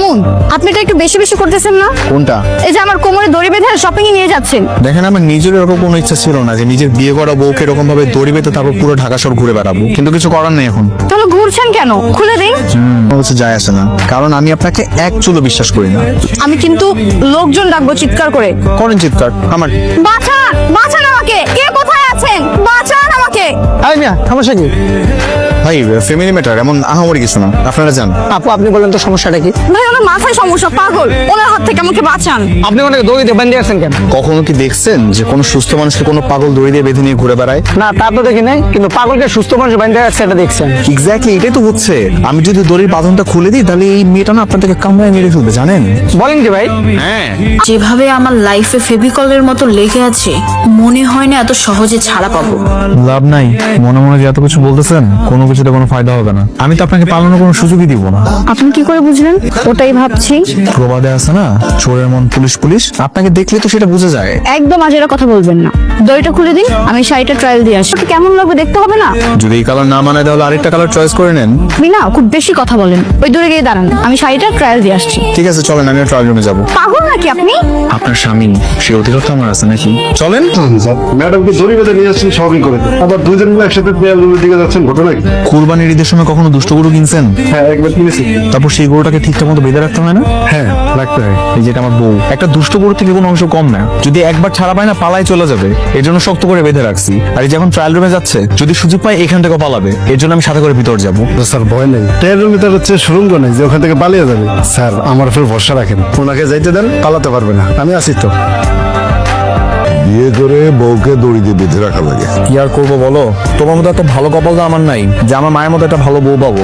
মামুন, আপনি এটা একটু বেশি বেশি করতেছেন না? কোনটা? এই যে আমার কোমরে দড়ি বেঁধে শপিং এ নিয়ে যাচ্ছেন। দেখেন, আমার নিজের এরকম কোনো ইচ্ছা ছিল না যে নিজের বিয়ে করা বউকে এরকম ভাবে দড়ি বেঁধে তারপর পুরো ঢাকা শহর ঘুরে বেড়াবো, কিন্তু কিছু করার নেই এখন। তাহলে ঘুরছেন কেন? খুলে দিন। হচ্ছে যায় আসে না, কারণ আমি আপনাকে এক চুলো বিশ্বাস করি না। আমি কিন্তু লোকজন ডাকবো চিৎকার করে। করেন চিৎকার আমার। বাঁচান, বাঁচান আমাকে, কে কোথায় আছেন? বাঁচান আমাকে। আরে মিয়া, সমস্যা কি? ভাই ফ্যামিলি ম্যাটার, এমন আহামরি কিছু না, আপনারা যান। আপু, আপনি বলেন তো সমস্যাটা কি? ভাই ওনার মাথায় সমস্যা, পাগল, ওনার হাত থেকে আমাকে বাঁচান। আপনি ওনাকে দড়ি দিয়ে বেঁধে আছেন কেন? কখনো কি দেখছেন যে কোনো সুস্থ মানুষকে কোনো পাগল দড়ি দিয়ে বেঁধে নিয়ে ঘুরে বেড়ায়? না, তা তো দেখি নাই, কিন্তু পাগলকে সুস্থ মানুষ বেঁধে আছে এটা দেখছেন। এক্স্যাক্টলি এটাই তো হচ্ছে। আমি যদি দড়ির বাঁধনটা খুলে দিই তাহলে এই মেয়েটা না আপনাদেরকে কামড়ায় মেরে ফেলবে, জানেন? বলেন কি ভাই? হ্যাঁ। যেভাবে আমার লাইফে ফেভিকলের মতো লেগে আছে, মনে হয় না এত সহজে ছাড়া পাবো। লাভ নাই, মনে মনে যে এত কিছু বলতেছেন, কোনো কিছুতে কোনো ফায়দা হবে না। আমি তো আপনাকে পালানোর কোনো সুযোগই দিব না। আপনি কি করে বুঝলেন? ওটাই ভাবছি। প্রবাদে আছে না, চোরের মন পুলিশ পুলিশ, আপনাকে দেখলে তো সেটা বোঝা যায়। একদম আজেরা কথা বলবেন না। দড়িটা খুলে দিন, আমি শাড়িটা ট্রায়াল দিয়ে আসি। কেমন লাগবে দেখতে হবে না? যদি এই কালার না মানে তাহলে আরেকটা কালার চয়েস করে নেন। আপনি না খুব বেশি কথা বলেন। ওই দূরে গিয়ে দাঁড়ান, আমি শাড়িটা ট্রায়াল দিয়ে আসছি। ঠিক আছে চলেন, আমি ট্রায়াল রুমে যাবো। পাগল নাকি আপনি? আপনার স্বামী, সে অধিরত আমার আছে নাকি? চলেন। ম্যাডামকে দড়ি বেঁধে নিয়ে আসছেন শপিং করে, আবার দুইজন মিলে একসাথে দেয়াল রুমের দিকে যাচ্ছেন, ঘটনা কি? কুরবানির ঈদের সময় কখনো দুষ্ট গরু কিনছেন? হ্যাঁ, একবার কিনেছি। তারপর সেই গরুটাকে ঠিকঠাক মতো বেঁধে রাখতে হয় না? হ্যাঁ, রাখতে হয়। এই যেটা আমার বউ, একটা দুষ্ট গরু থেকে কোনো অংশ কম না। যদি একবার ছাড়া পায় না, পালায় চলে যাবে। এর জন্য শক্ত করে বেঁধে রাখছি। আর এই যখন ট্রায়াল রুমে যাচ্ছে, যদি সুযোগ পায় এখান থেকে পালাবে। এর জন্য আমি সাথে করে ভিতর যাবো। তো স্যার ভয় নেই, ট্রেন রুমে তার হচ্ছে সুরঙ্গ নেই যে ওখান থেকে পালিয়ে যাবে। স্যার আমার উপর ভরসা রাখেন, ওনাকে যাইতে দেন, পালাতে পারবে না, আমি আছি তো। বিয়ে করে বউকে দড়ি দিয়ে বেঁধে রাখা লাগে। কি আর করবো বলো, তোমার মতো এত ভালো কপাল তো আমার নাই যে আমার মায়ের মতো একটা ভালো বউ পাবো।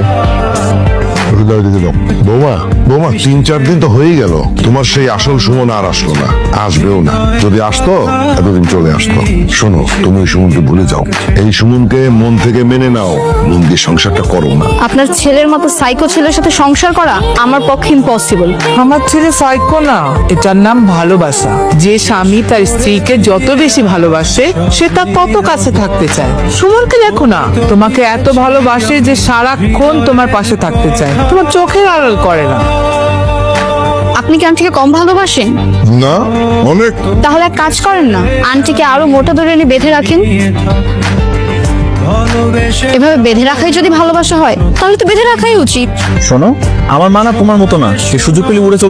বৌমা বৌমা, 3-4 দিন তো হয়েই গেল, তোমার সেই আসল সুমন আর আসলো না, আসবেও না। যদি আসতো এতদিন চলে আসতো। শোনো, তুমি ওই সুমনকে ভুলে যাও, এই সুমনকে মন থেকে মেনে নাও, মন দিয়ে সংসারটা করো না। আপনার ছেলের মতো সাইকো ছেলের সাথে সংসার করা আমার পক্ষে ইম্পসিবল। আমার ছেলে সাইকো না, এটার নাম ভালোবাসা। যে স্বামী তার স্ত্রীকে যত বেশি ভালোবাসে, সে তার তত কাছে থাকতে চায়। সুমনকে দেখো না, তোমাকে এত ভালোবাসে যে সারাক্ষণ তোমার পাশে থাকতে চায়, তোমার চোখের আড়াল করে না। আপনি কি আন্টিকে কম ভালোবাসেন? না, অনেক। তাহলে এক কাজ করেন না, আন্টিকে আরো মোটা ধরে এনে বেঁধে রাখেন। এভাবে বেঁধে রাখাই যদি ভালোবাসা হয়, তাহলে তো বেঁধে রাখাই উচিত। শোনো, আমার মা না তোমার মতো না, সে সুযোগ পেলে উড়ে চলে